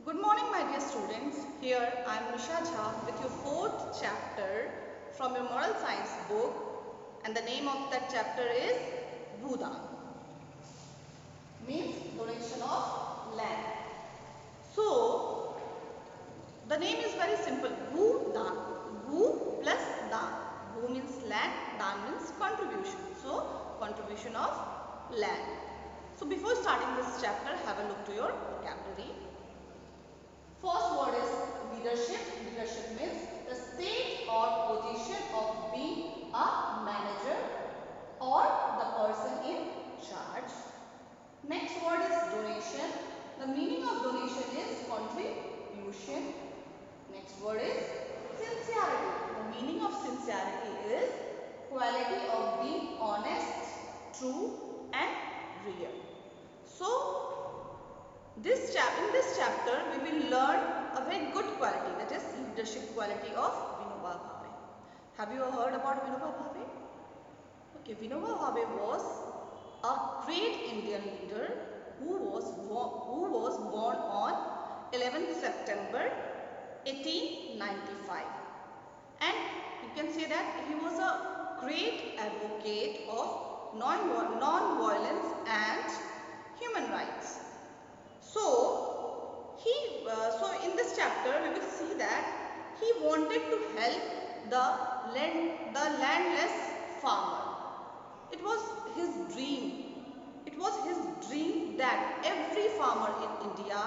Good morning, my dear students. Here I am Nisha Jha with your fourth chapter from your moral science book, and the name of that chapter is Bhudan, means donation of land. So the name is very simple, Bhudan. Bhu plus Dan. Bhu means land, Dan means contribution. So contribution of land. So before starting this chapter, have a look to your vocabulary. First word is leadership. Leadership means the state or position of being a manager or the person in charge. Next word is donation. The meaning of donation is contribution. Next word is sincerity. The meaning of sincerity is quality of being honest, true and real. So in this chapter we will learn a very good quality, that is leadership quality of Vinoba Bhave. Have you heard about Vinoba Bhave? Okay, Vinoba Bhave was a great Indian leader who was born on 11th September 1895, and you can say that he was a great advocate of non-violence and human rights. So in this chapter we will see that he wanted to help the landless farmer. It was his dream. It was his dream that every farmer in India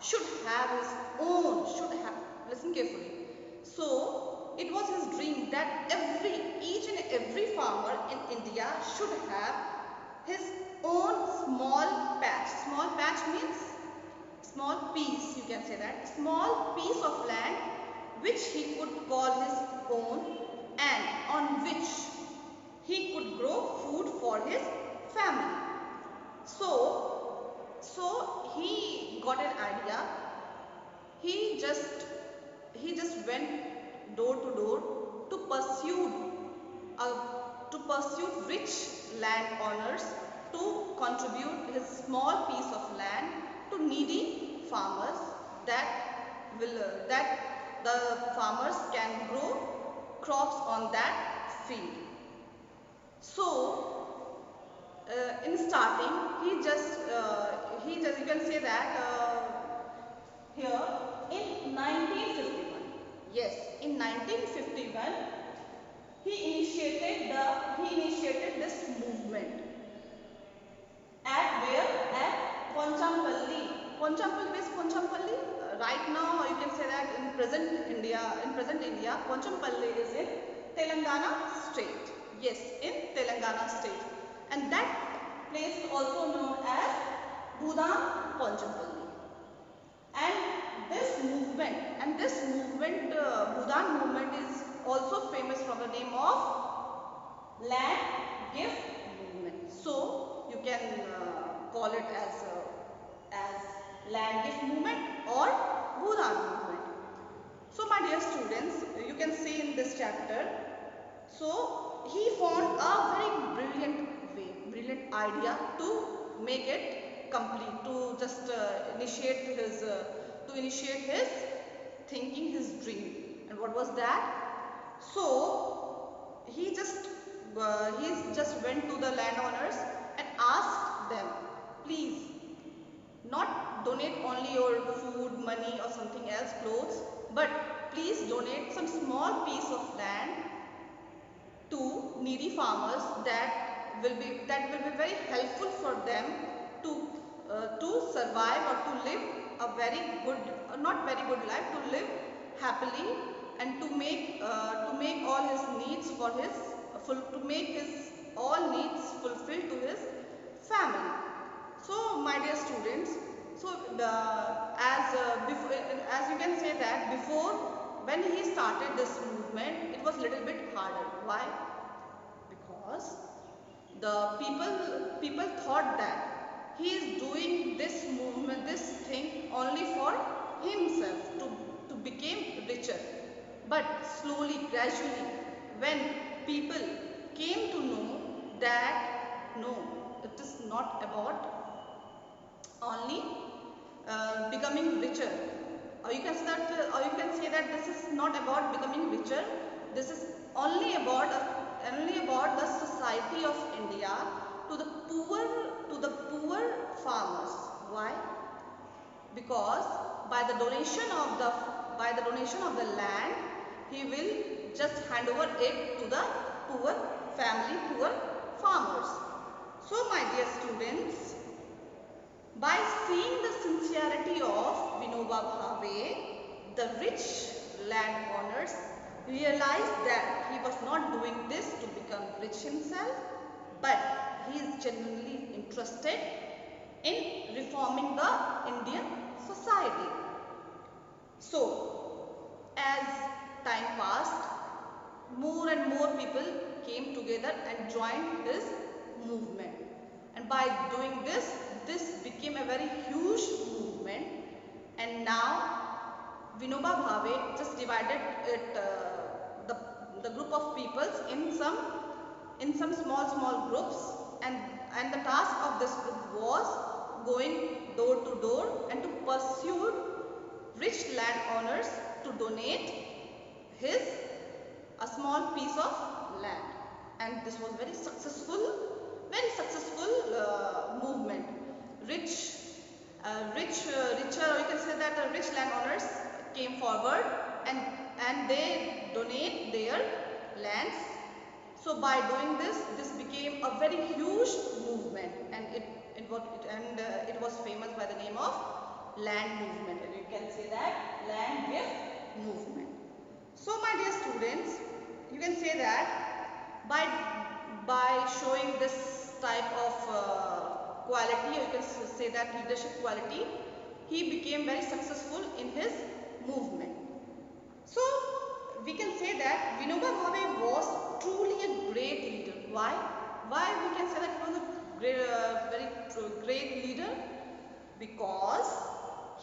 should have his own, listen carefully. So it was his dream that each and every farmer in India should have his own small patch. Small patch means small piece, you can say that. Small piece of land which he could call his own and on which he could grow food for his family. So he got an idea. He just went door to door to pursue rich landowners to contribute his small piece of land to needy farmers, that the farmers can grow crops on that field. So in starting you can say that here in 1951, yes, in 1951 he initiated this movement at where? At Ponchampalli. Ponchampalli is Ponchampalli. Right now you can say that in present India, Ponchampalli is in Telangana state. Yes, in Telangana state. And that place is also known as Bhudan Ponchampalli. And this movement, Bhudan movement is also famous from the name of land gift movement. So you can call it as land gift movement or Bhudan movement. So my dear students, you can see in this chapter, so he found a very brilliant idea to make it complete, to just initiate his thinking, his dream. And what was that? So he just went to the landowners and asked them, please, not donate only your food, money or something else, clothes, but please donate some small piece of land to needy farmers that will be very helpful for them to survive or to live a very good, not very good life, to live happily and to make all his needs for his to make his all needs fulfilled to his family. So my dear students, so as you can say that before, when he started this movement, it was little bit harder. Why? Because the people thought that he is doing this movement, this thing only for himself to become richer. But slowly, gradually, when people came to know that no, it is not about only becoming richer. Or you can say that this is not about becoming richer. This is only about the society of India to the poor farmers. Why? Because by the donation of the land, he will just hand over it to the poor poor farmers. So my dear students, by seeing the sincerity of Vinoba Bhave, the rich landowners realized that he was not doing this to become rich himself, but he is genuinely interested in reforming the Indian society. So, as time passed, more and more people came together and joined his movement. And by doing this, this became a very huge movement. And now, Vinoba Bhave just divided it, the group of peoples in some small groups, and the task of this group was going door to door and to pursue rich landowners to donate his a small piece of land. And this was very successful movement. Richer, you can say that rich landowners came forward and they donate their lands. So by doing this, this became a very huge movement, and it was famous by the name of land movement. And you can say that land gift movement. So my dear students, you can say that by showing this type of quality, or you can say that leadership quality, he became very successful in his movement. So we can say that Vinoba Bhave was truly a great leader. Why? Why we can say that he was a very great leader? Because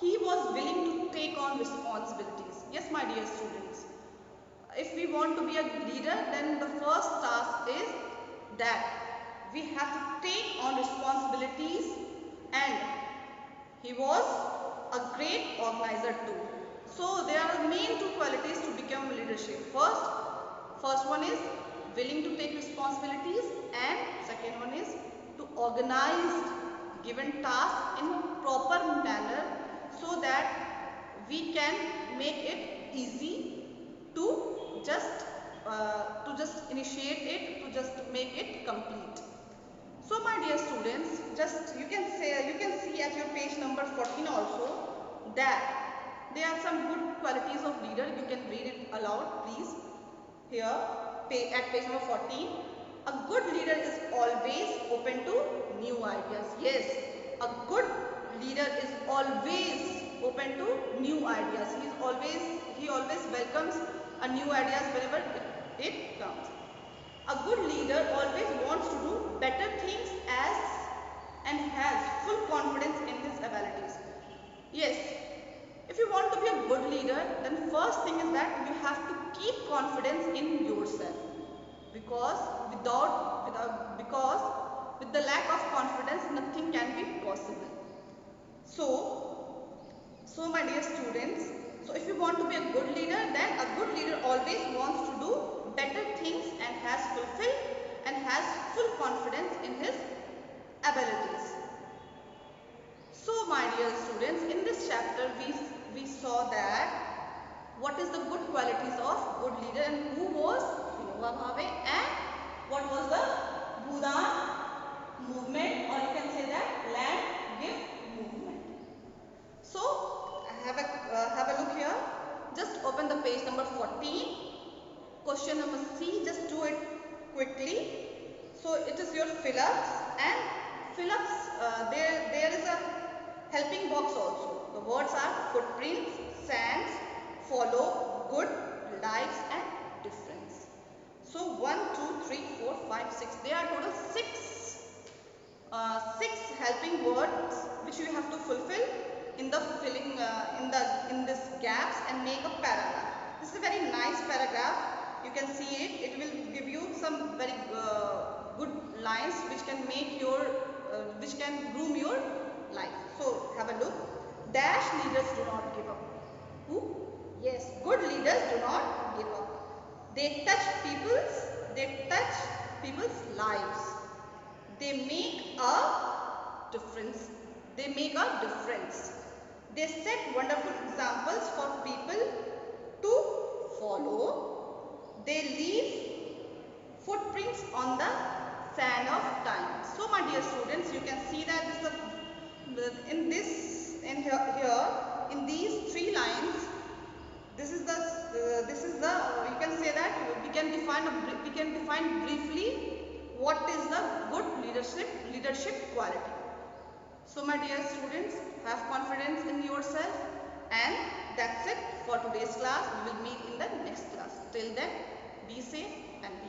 he was willing to take on responsibilities. Yes, my dear students. If we want to be a leader, then the first task is that we have to take on responsibilities, and he was a great organizer too. So there are main two qualities to become leadership. First one is willing to take responsibilities, and second one is to organize given task in a proper manner so that we can make it easy to just initiate it, to just make it complete. So my dear students, you can see at your page number 14 also that there are some good qualities of leader. You can read it aloud, please. Here at page number 14, a good leader is always open to new ideas. Yes, a good leader is always open to new ideas. He always welcomes a new ideas whenever it comes. A good leader always wants to do better things and has full confidence in his abilities. Yes, if you want to be a good leader, then first thing is that you have to keep confidence in yourself, because with the lack of confidence, nothing can be possible. So my dear students, so if you want to be a good leader, then a good leader always wants to do better things and has full confidence in his abilities. So my dear students, in this chapter we saw that what is the good qualities of good leader and who was Vinoba Bhave, and what was the Bhudan movement, or you can say that land gift movement. So have a look here. Just open the page number 14. Question number C. Just do it quickly. So it is your fill-ups, and fill-ups. There is a helping box also. The words are footprints, sands, follow, good, lives, and difference. So 1, 2, 3, 4, 5, 6. There are total six helping words which you have to fulfill in the filling in this gaps and make a paragraph. This is a very nice paragraph. You can see it. It will give you some very good lines which can make your which can groom your life. So have a look. dash leaders do not give up. Who? Yes, good leaders do not give up. They touch people's lives. They make a difference. They make a difference. They set wonderful examples for people to follow. They leave footprints on the sand of time. So my dear students, you can see that in these three lines, this is the you can say that we can define briefly what is the good leadership quality. So my dear students, have confidence in yourself, and that's it for today's class. We will meet in the next class. Till then, be safe and be